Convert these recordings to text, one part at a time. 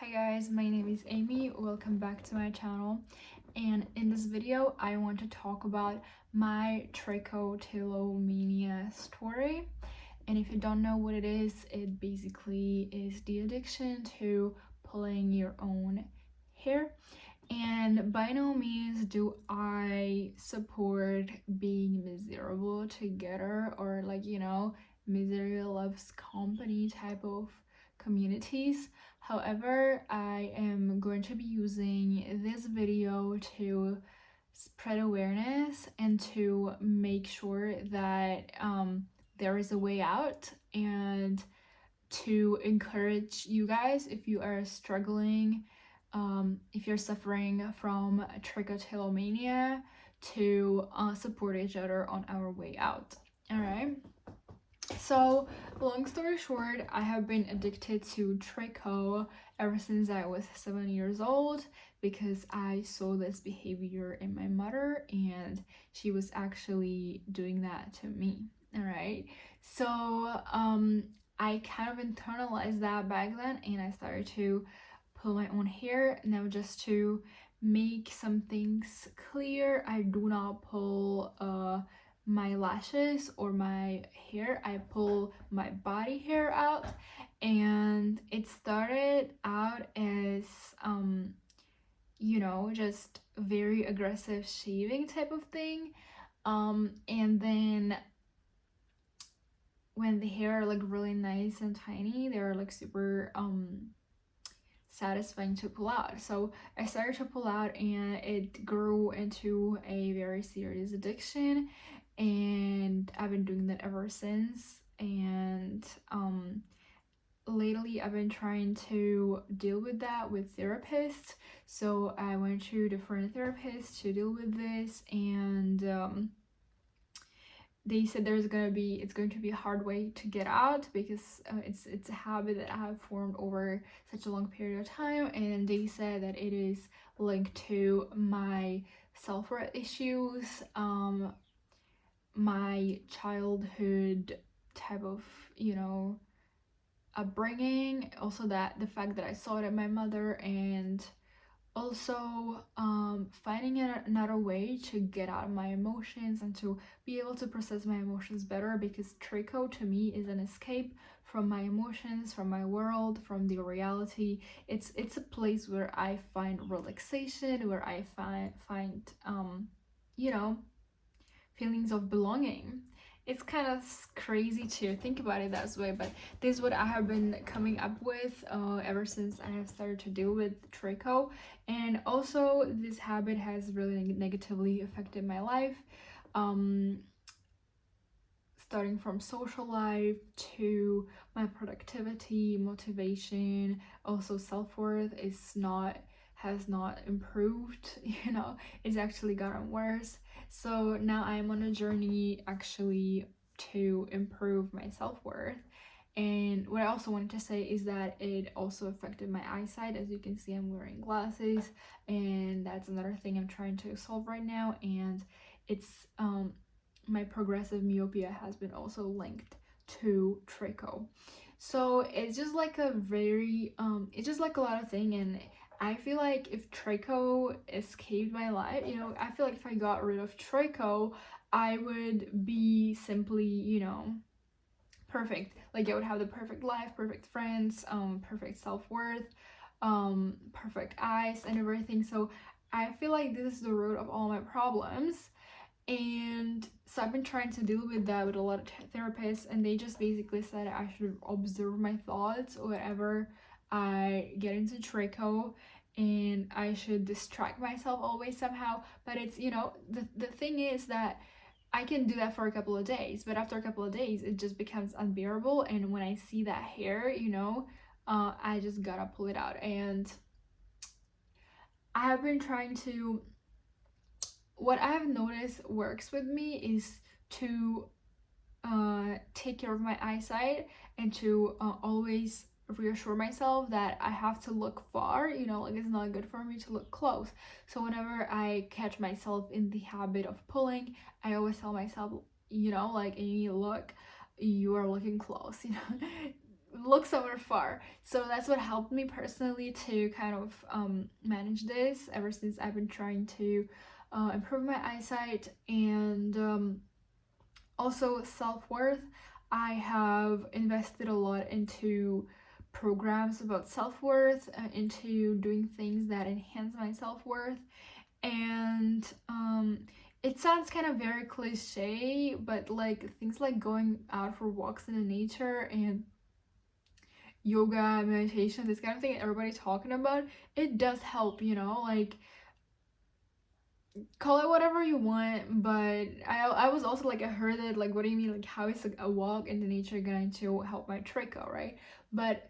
Hi guys, my name is Amy. Welcome back to my channel. And in this video, I want to talk about my trichotillomania story. And if you don't know what it is, it basically is the addiction to pulling your own hair. And by no means do I support being miserable together or misery loves company type of communities. However, I am going to be using this video to spread awareness and to make sure that there is a way out, and to encourage you guys if you are struggling, if you're suffering from trichotillomania, to support each other on our way out. All right. So, long story short, I have been addicted to Tricho ever since I was 7 years old because I saw this behavior in my mother and she was actually doing that to me. All right. So, I kind of internalized that back then and I started to pull my own hair. Now, just to make some things clear, I do not pull my lashes or my hair. I pull my body hair out, and it started out as just very aggressive shaving type of thing, and then when the hair are like really nice and tiny, they're like super satisfying to pull out. So I started to pull out and it grew into a very serious addiction, and I've been doing that ever since. And lately I've been trying to deal with that with therapists. So I went to different therapists to deal with this, and they said it's going to be a hard way to get out because it's a habit that I have formed over such a long period of time, and they said that it is linked to my self-worth issues, my childhood type of upbringing, also that the fact that I saw it in my mother, and also finding another way to get out of my emotions and to be able to process my emotions better, because Tricho to me is an escape from my emotions, from my world, from the reality. It's a place where I find relaxation, where I find feelings of belonging. It's kind of crazy to think about it that way, but this is what I have been coming up with ever since I have started to deal with Tricho. And also, this habit has really negatively affected my life, starting from social life to my productivity, motivation, also self-worth has not improved. It's actually gotten worse. So now I'm on a journey actually to improve my self-worth. And what I also wanted to say is that it also affected my eyesight. As you can see, I'm wearing glasses, and that's another thing I'm trying to solve right now. And it's my progressive myopia has been also linked to Tricho. So it's just like a very it's just like a lot of thing. And I feel like if Tricho escaped my life, I feel like if I got rid of Tricho, I would be simply, perfect. Like I would have the perfect life, perfect friends, perfect self-worth, perfect eyes and everything. So I feel like this is the root of all my problems. And so I've been trying to deal with that with a lot of therapists, and they just basically said I should observe my thoughts whenever I get into Tricho, and I should distract myself always somehow. But it's, the thing is that I can do that for a couple of days, but after a couple of days, it just becomes unbearable. And when I see that hair, I just gotta pull it out. And I have been trying to, what I have noticed works with me is to take care of my eyesight, and to always reassure myself that I have to look far, like it's not good for me to look close. So whenever I catch myself in the habit of pulling, I always tell myself, like, Amy, look, you are looking close, look somewhere far. So that's what helped me personally to kind of manage this ever since I've been trying to improve my eyesight. And also self-worth. I have invested a lot into programs about self-worth, into doing things that enhance my self-worth. And it sounds kind of very cliche, but like things like going out for walks in the nature and yoga, meditation, this kind of thing everybody's talking about, it does help, like call it whatever you want. But I was also like, I heard it like, what do you mean, like how is a walk in the nature going to help my tricho, right? But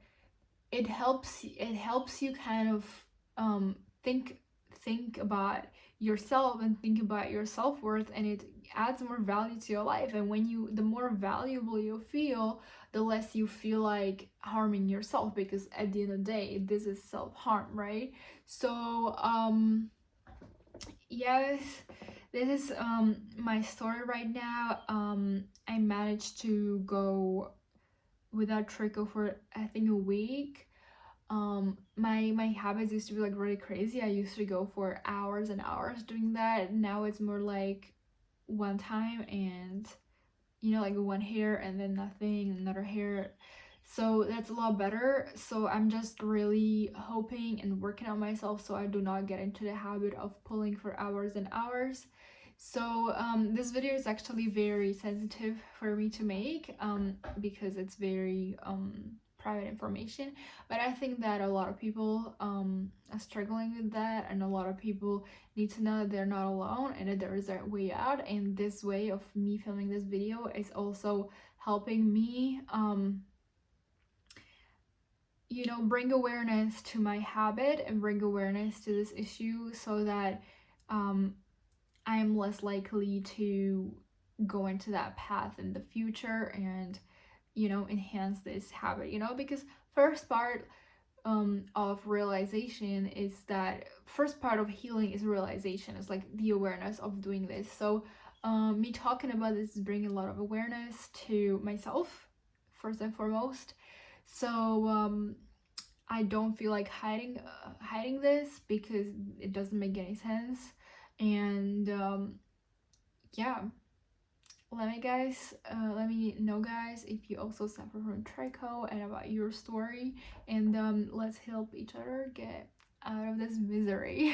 it helps you kind of um think about yourself and think about your self-worth, and it adds more value to your life. And when you the more valuable you feel, the less you feel like harming yourself, because at the end of the day this is self-harm, right? So yes, this is my story right now. I managed to go without tricho for I think a week. My habits used to be like really crazy. I used to go for hours and hours doing that. Now it's more like one time, and like one hair and then nothing, another hair. So that's a lot better. So I'm just really hoping and working on myself so I do not get into the habit of pulling for hours and hours. So this video is actually very sensitive for me to make, because it's very private information. But I think that a lot of people are struggling with that, and a lot of people need to know that they're not alone and that there is a way out. And this way of me filming this video is also helping me bring awareness to my habit and bring awareness to this issue, so that I'm less likely to go into that path in the future and enhance this habit, because first part of realization is that first part of healing is realization. It's like the awareness of doing this. So me talking about this is bringing a lot of awareness to myself first and foremost. So I don't feel like hiding this, because it doesn't make any sense. And yeah, let me know, guys, if you also suffer from tricho and about your story. And let's help each other get out of this misery.